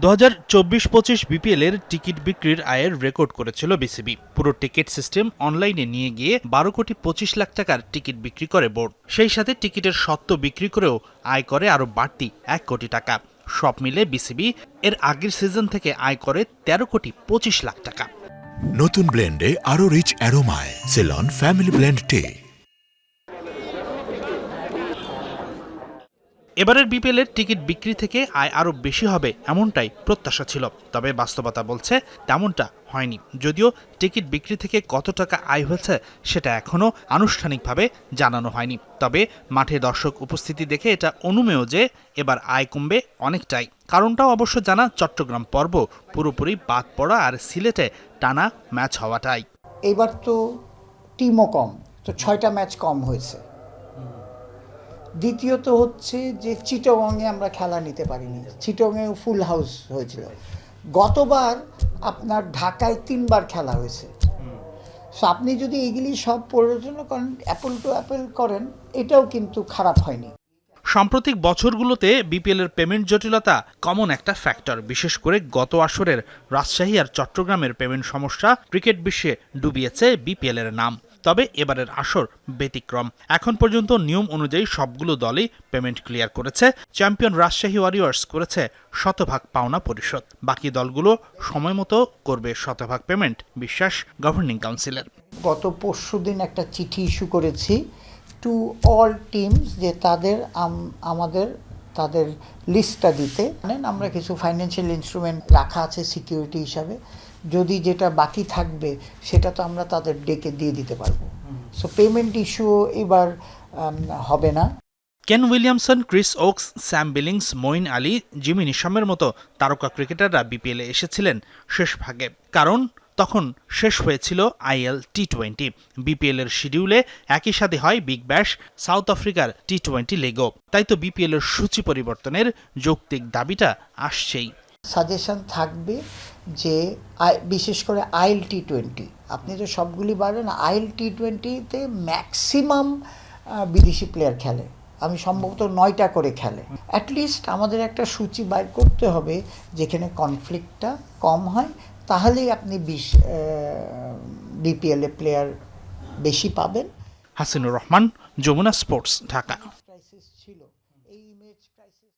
2024-25 BPL এর ticket বিক্রির আয়ের রেকর্ড করেছিল বিসিবি। পুরো টিকিট সিস্টেম অনলাইনে নিয়ে গিয়ে 12,25,00,000 টাকার টিকিট বিক্রি করে বোর্ড। সেই সাথে টিকিটের স্বত্ব বিক্রি করেও আয় করে আরও বাড়তি 1 কোটি টাকা। সব মিলে বিসিবি এর আগের সিজন থেকে আয় করে 13,25,00,000 টাকা। নতুন ব্লেন্ডে আরো রিচ অ্যারোমায় সেলন ফ্যামিলি ব্লেন্ড টে। এবারের বিপিএল এর টিকিট বিক্রি থেকে আয় আরও বেশি হবে এমনটাই প্রত্যাশা ছিল, তবে বাস্তবতা বলছে তেমনটা হয়নি। যদিও টিকিট বিক্রি থেকে কত টাকা আয় হয়েছে সেটা এখনও আনুষ্ঠানিকভাবে জানানো হয়নি, তবে মাঠে দর্শক উপস্থিতি দেখে এটা অনুমেয় যে এবার আয় কমবে অনেকটাই। কারণটাও অবশ্য জানা, চট্টগ্রাম পর্ব পুরোপুরি বাদ পড়া আর সিলেটে টানা ম্যাচ হওয়াটাই। এবার তো টিমও কম, তো 6টা ম্যাচ কম হয়েছে। দ্বিতীয়ত হচ্ছে যে চিটাগংয়ে আমরা খেলা নিতে পারিনি, চিটাগংয়ে ফুল হাউস হয়েছিল। গতবার আপনার ঢাকায় 3বার খেলা হয়েছে। সো আপনি যদি এগুলি সব পরিচালনা করেন, অ্যাপল টু অ্যাপল করেন, এটাও কিন্তু খারাপ হয়নি। সাম্প্রতিক বছরগুলোতে বিপিএল এর পেমেন্ট জটিলতা কমন একটা ফ্যাক্টর। বিশেষ করে গত আসরের রাজশাহী আর চট্টগ্রামের পেমেন্ট সমস্যা ক্রিকেট বিশ্বে ডুবিয়েছে বিপিএল এর নাম। তবে এবারের আসর ব্যতিক্রম। এখন পর্যন্ত নিয়ম অনুযায়ী সবগুলো দলই পেমেন্ট ক্লিয়ার করেছে। চ্যাম্পিয়ন রাজশাহী ওয়ারিয়র্স করেছে শতভাগ পাওনা পরিশোধ। বাকি দলগুলো সময় মতো করবে শতভাগ পেমেন্ট, বিশ্বাস গভর্নিং কাউন্সিলের। গত পরশুদিন একটা চিঠি ইস্যু করেছি টু অল টিমস যে তাদের লিস্টটা দিতে। আমরা কিছু ফাইন্যান্সিয়াল ইনস্ট্রুমেন্ট রাখা আছে সিকিউরিটি হিসাবে, যদি যেটা বাকি থাকবে সেটা তো আমরা তাদের ডেকে দিয়ে দিতে পারবো। সো পেমেন্ট ইস্যু এবার হবে না। Kane Williamson, Chris Woakes, Sam Billings, Moeen Ali, Jimmy নিশামের মতো তারকা ক্রিকেটাররা বিপিএলে এসেছিলেন শেষ ভাগে, কারণ তখন শেষ হয়েছিল আইএল টি-20। বিপিএল এর শিডিউলে একই সাথে হয় বিগ ব্যাশ, সাউথ আফ্রিকার টি-20 লেগও। তাই তো বিপিএল এর সূচি পরিবর্তনের যৌক্তিক দাবিটা আসছেই। সাজেশন থাকবে যে বিশেষ করে আইএল টি-20, আপনি তো সবগুলি পারবেন, আইএল টি-20তে ম্যাক্সিমাম বিদেশি প্লেয়ার খেলে, আমি সম্ভবত 9টা করে খেলে। অ্যাটলিস্ট আমাদের একটা সূচি বাইর করতে হবে যেখানে কনফ্লিক্টটা কম হয়, তাহলেই আপনি বিপিএলে প্লেয়ার বেশি পাবেন। হাসিনুর রহমান, যমুনা স্পোর্টস, ঢাকা।